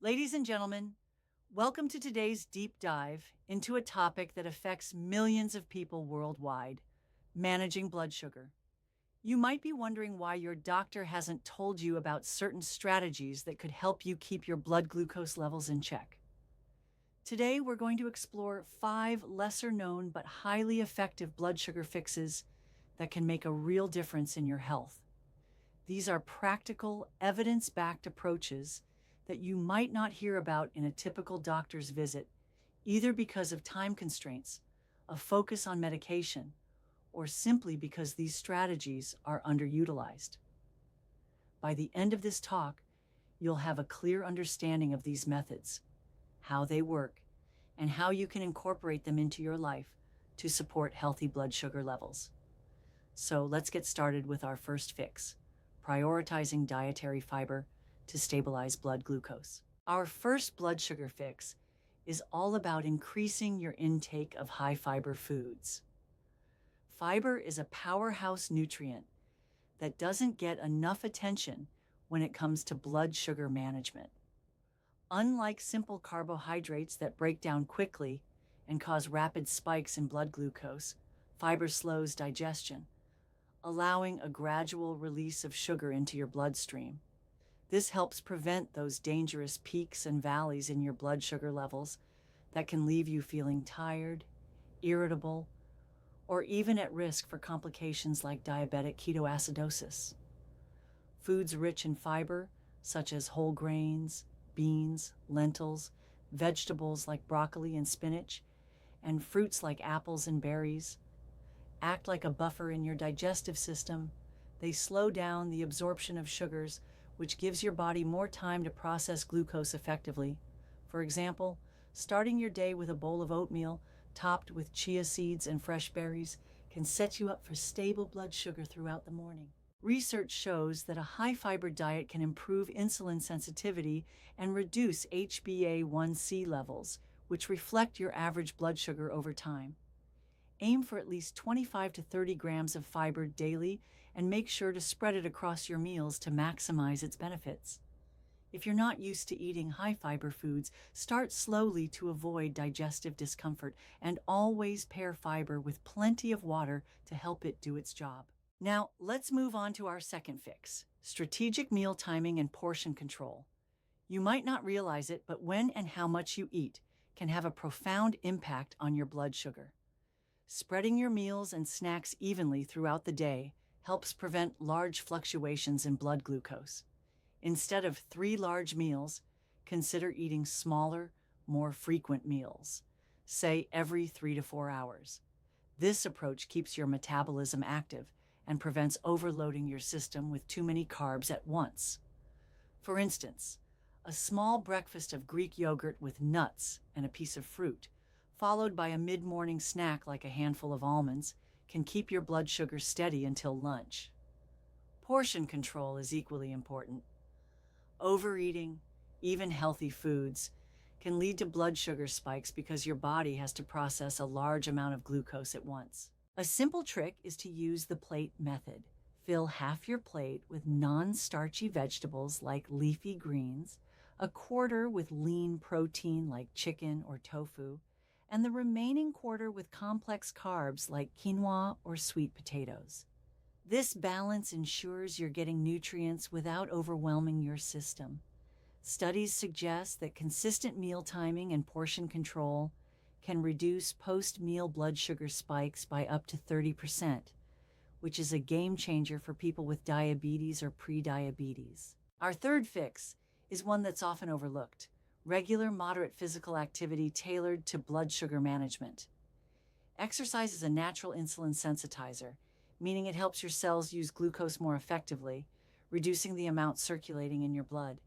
Ladies and gentlemen, welcome to today's deep dive into a topic that affects millions of people worldwide: managing blood sugar. You might be wondering why your doctor hasn't told you about certain strategies that could help you keep your blood glucose levels in check. Today, we're going to explore 5 lesser known but highly effective blood sugar fixes that can make a real difference in your health. These are practical, evidence backed approaches that you might not hear about in a typical doctor's visit, either because of time constraints, a focus on medication, or simply because these strategies are underutilized. By the end of this talk, you'll have a clear understanding of these methods, how they work, and how you can incorporate them into your life to support healthy blood sugar levels. So let's get started with our first fix: prioritizing dietary fiber to stabilize blood glucose. Our first blood sugar fix is all about increasing your intake of high fiber foods. Fiber is a powerhouse nutrient that doesn't get enough attention when it comes to blood sugar management. Unlike simple carbohydrates that break down quickly and cause rapid spikes in blood glucose, fiber slows digestion, allowing a gradual release of sugar into your bloodstream. This helps prevent those dangerous peaks and valleys in your blood sugar levels that can leave you feeling tired, irritable, or even at risk for complications like diabetic ketoacidosis. Foods rich in fiber, such as whole grains, beans, lentils, vegetables like broccoli and spinach, and fruits like apples and berries, act like a buffer in your digestive system. They slow down the absorption of sugars, which gives your body more time to process glucose effectively. For example, starting your day with a bowl of oatmeal topped with chia seeds and fresh berries can set you up for stable blood sugar throughout the morning. Research shows that a high-fiber diet can improve insulin sensitivity and reduce HbA1c levels, which reflect your average blood sugar over time. Aim for at least 25 to 30 grams of fiber daily and make sure to spread it across your meals to maximize its benefits. If you're not used to eating high-fiber foods, start slowly to avoid digestive discomfort, and always pair fiber with plenty of water to help it do its job. Now, let's move on to our second fix: strategic meal timing and portion control. You might not realize it, but when and how much you eat can have a profound impact on your blood sugar. Spreading your meals and snacks evenly throughout the day helps prevent large fluctuations in blood glucose. Instead of 3 large meals, consider eating smaller, more frequent meals, say every 3 to 4 hours. This approach keeps your metabolism active and prevents overloading your system with too many carbs at once. For instance, a small breakfast of Greek yogurt with nuts and a piece of fruit, followed by a mid-morning snack like a handful of almonds, can keep your blood sugar steady until lunch. Portion control is equally important. Overeating, even healthy foods, can lead to blood sugar spikes because your body has to process a large amount of glucose at once. A simple trick is to use the plate method. Fill half your plate with non-starchy vegetables like leafy greens, a quarter with lean protein like chicken or tofu, and the remaining quarter with complex carbs like quinoa or sweet potatoes. This balance ensures you're getting nutrients without overwhelming your system. Studies suggest that consistent meal timing and portion control can reduce post-meal blood sugar spikes by up to 30%, which is a game changer for people with diabetes or prediabetes. Our third fix is one that's often overlooked: regular, moderate physical activity tailored to blood sugar management. Exercise is a natural insulin sensitizer, meaning it helps your cells use glucose more effectively, reducing the amount circulating in your blood.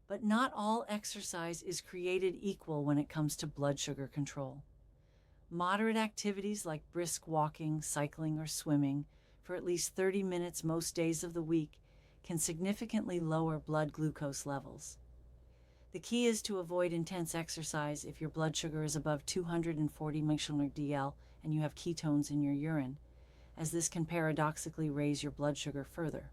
But not all exercise is created equal when it comes to blood sugar control. Moderate activities like brisk walking, cycling, or swimming for at least 30 minutes most days of the week can significantly lower blood glucose levels. The key is to avoid intense exercise if your blood sugar is above 240 mg/dL and you have ketones in your urine, as this can paradoxically raise your blood sugar further.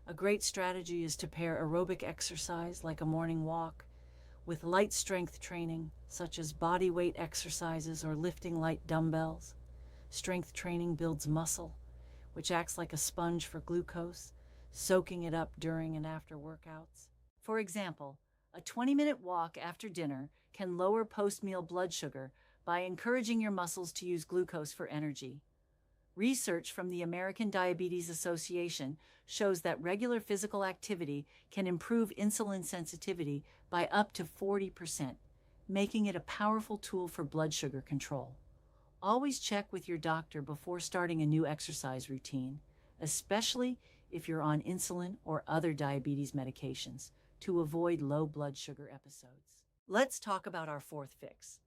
A great strategy is to pair aerobic exercise like a morning walk With light strength training, such as body weight exercises or lifting light dumbbells, strength training builds muscle, which acts like a sponge for glucose, soaking it up during and after workouts. For example, a 20-minute walk after dinner can lower post-meal blood sugar by encouraging your muscles to use glucose for energy. Research from the American Diabetes Association shows that regular physical activity can improve insulin sensitivity by up to 40%, making it a powerful tool for blood sugar control. Always check with your doctor before starting a new exercise routine, especially if you're on insulin or other diabetes medications, to avoid low blood sugar episodes. Let's talk about our fourth fix: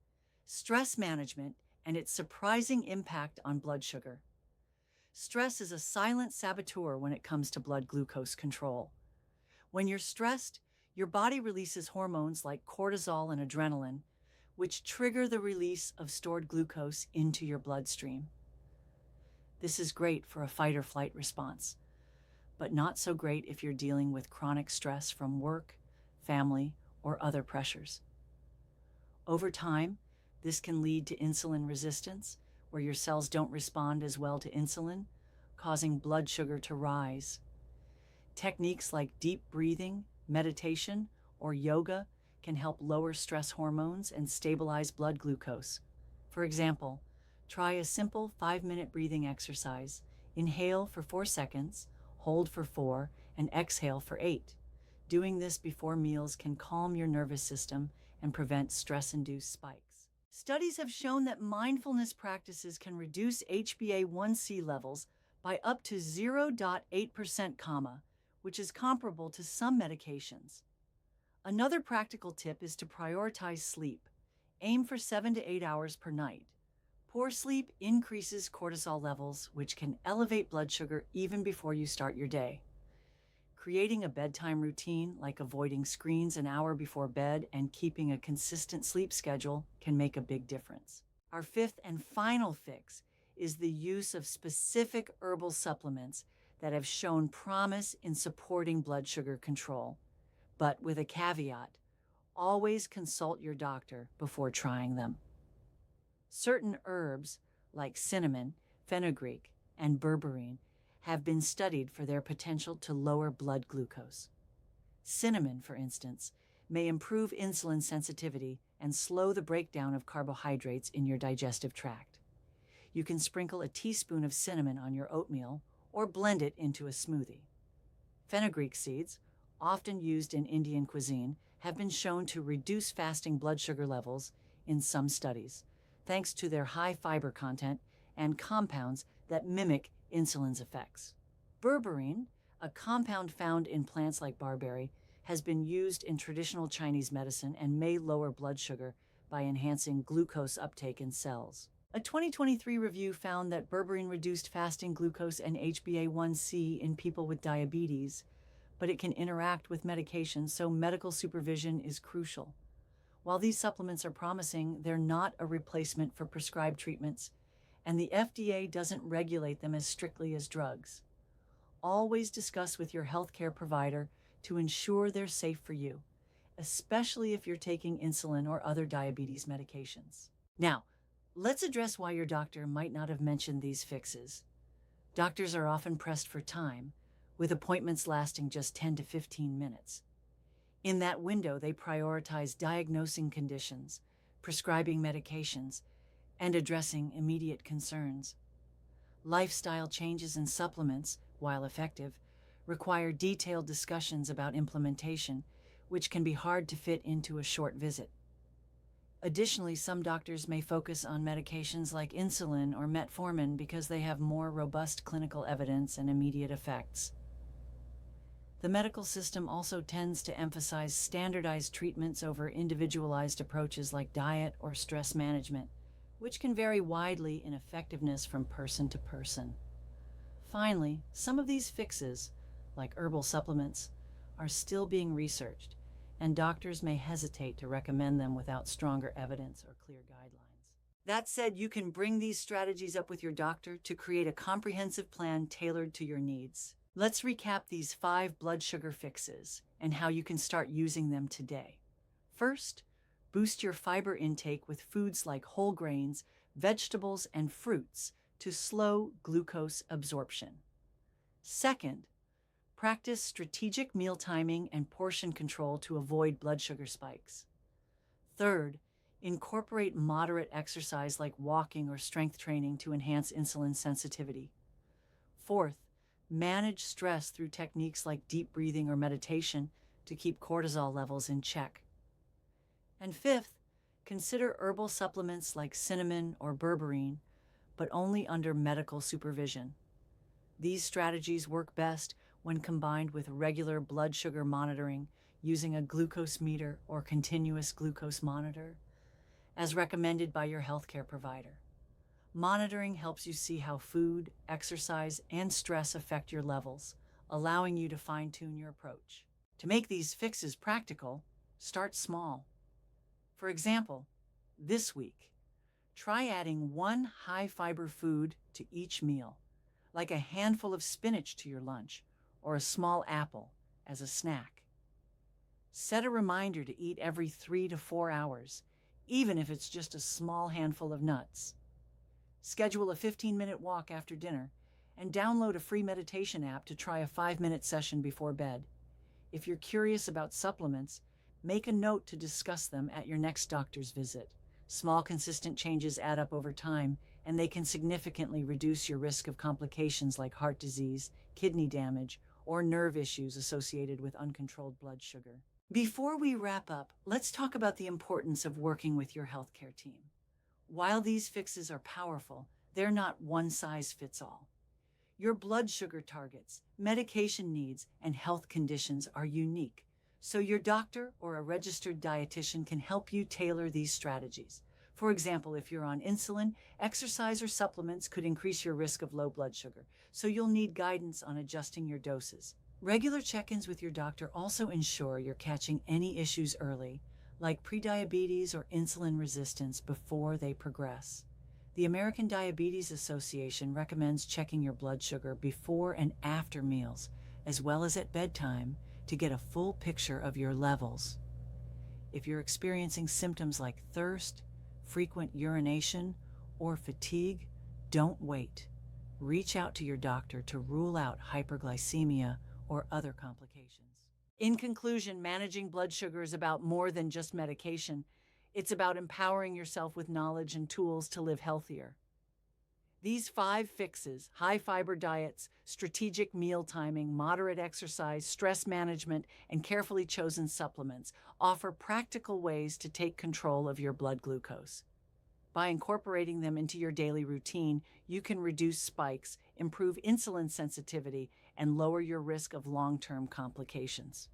stress management and its surprising impact on blood sugar. Stress is a silent saboteur when it comes to blood glucose control. When you're stressed, your body releases hormones like cortisol and adrenaline, which trigger the release of stored glucose into your bloodstream. This is great for a fight or flight response, but not so great if you're dealing with chronic stress from work, family, or other pressures. Over time, this can lead to insulin resistance, where your cells don't respond as well to insulin, causing blood sugar to rise. Techniques like deep breathing, meditation, or yoga can help lower stress hormones and stabilize blood glucose. For example, try a simple 5-minute breathing exercise. Inhale for 4 seconds, hold for 4, and exhale for 8. Doing this before meals can calm your nervous system and prevent stress-induced spikes. Studies have shown that mindfulness practices can reduce HbA1c levels by up to 0.8%, which is comparable to some medications. Another practical tip is to prioritize sleep. Aim for 7 to 8 hours per night. Poor sleep increases cortisol levels, which can elevate blood sugar even before you start your day. Creating a bedtime routine, like avoiding screens an hour before bed and keeping a consistent sleep schedule, can make a big difference. Our fifth and final fix is the use of specific herbal supplements that have shown promise in supporting blood sugar control. But with a caveat: always consult your doctor before trying them. Certain herbs, like cinnamon, fenugreek, and berberine, have been studied for their potential to lower blood glucose. Cinnamon, for instance, may improve insulin sensitivity and slow the breakdown of carbohydrates in your digestive tract. You can sprinkle a teaspoon of cinnamon on your oatmeal or blend it into a smoothie. Fenugreek seeds, often used in Indian cuisine, have been shown to reduce fasting blood sugar levels in some studies, thanks to their high fiber content and compounds that mimic insulin's effects. Berberine, a compound found in plants like barberry, has been used in traditional Chinese medicine and may lower blood sugar by enhancing glucose uptake in cells. A 2023 review found that berberine reduced fasting glucose and HbA1c in people with diabetes, but it can interact with medication, so medical supervision is crucial. While these supplements are promising, they're not a replacement for prescribed treatments, and the FDA doesn't regulate them as strictly as drugs. Always discuss with your healthcare provider to ensure they're safe for you, especially if you're taking insulin or other diabetes medications. Now, let's address why your doctor might not have mentioned these fixes. Doctors are often pressed for time, with appointments lasting just 10 to 15 minutes. In that window, they prioritize diagnosing conditions, prescribing medications, and addressing immediate concerns. Lifestyle changes and supplements, while effective, require detailed discussions about implementation, which can be hard to fit into a short visit. Additionally, some doctors may focus on medications like insulin or metformin because they have more robust clinical evidence and immediate effects. The medical system also tends to emphasize standardized treatments over individualized approaches like diet or stress management, which can vary widely in effectiveness from person to person. Finally, some of these fixes, like herbal supplements, are still being researched, and doctors may hesitate to recommend them without stronger evidence or clear guidelines. That said, you can bring these strategies up with your doctor to create a comprehensive plan tailored to your needs. Let's recap these 5 blood sugar fixes and how you can start using them today. First, boost your fiber intake with foods like whole grains, vegetables, and fruits to slow glucose absorption. Second, practice strategic meal timing and portion control to avoid blood sugar spikes. Third, incorporate moderate exercise like walking or strength training to enhance insulin sensitivity. Fourth, manage stress through techniques like deep breathing or meditation to keep cortisol levels in check. And fifth, consider herbal supplements like cinnamon or berberine, but only under medical supervision. These strategies work best when combined with regular blood sugar monitoring using a glucose meter or continuous glucose monitor, as recommended by your healthcare provider. Monitoring helps you see how food, exercise, and stress affect your levels, allowing you to fine-tune your approach. To make these fixes practical, start small. For example, this week, try adding one high-fiber food to each meal, like a handful of spinach to your lunch or a small apple as a snack. Set a reminder to eat every 3 to 4 hours, even if it's just a small handful of nuts. Schedule a 15-minute walk after dinner and download a free meditation app to try a 5-minute session before bed. If you're curious about supplements, make a note to discuss them at your next doctor's visit. Small, consistent changes add up over time, and they can significantly reduce your risk of complications like heart disease, kidney damage, or nerve issues associated with uncontrolled blood sugar. Before we wrap up, let's talk about the importance of working with your healthcare team. While these fixes are powerful, they're not one-size-fits-all. Your blood sugar targets, medication needs, and health conditions are unique, so your doctor or a registered dietitian can help you tailor these strategies. For example, if you're on insulin, exercise or supplements could increase your risk of low blood sugar, so you'll need guidance on adjusting your doses. Regular check-ins with your doctor also ensure you're catching any issues early, like prediabetes or insulin resistance, before they progress. The American Diabetes Association recommends checking your blood sugar before and after meals, as well as at bedtime, to get a full picture of your levels. If you're experiencing symptoms like thirst, frequent urination, or fatigue, don't wait. Reach out to your doctor to rule out hyperglycemia or other complications. In conclusion, managing blood sugar is about more than just medication. It's about empowering yourself with knowledge and tools to live healthier. These 5 fixes, high-fiber diets, strategic meal timing, moderate exercise, stress management, and carefully chosen supplements, offer practical ways to take control of your blood glucose. By incorporating them into your daily routine, you can reduce spikes, improve insulin sensitivity, and lower your risk of long-term complications.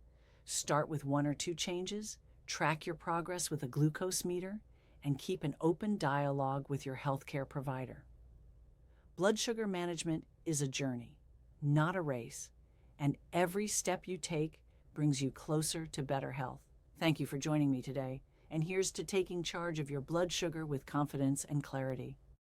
Start with 1 or 2 changes, track your progress with a glucose meter, and keep an open dialogue with your healthcare provider. Blood sugar management is a journey, not a race, and every step you take brings you closer to better health. Thank you for joining me today, and here's to taking charge of your blood sugar with confidence and clarity.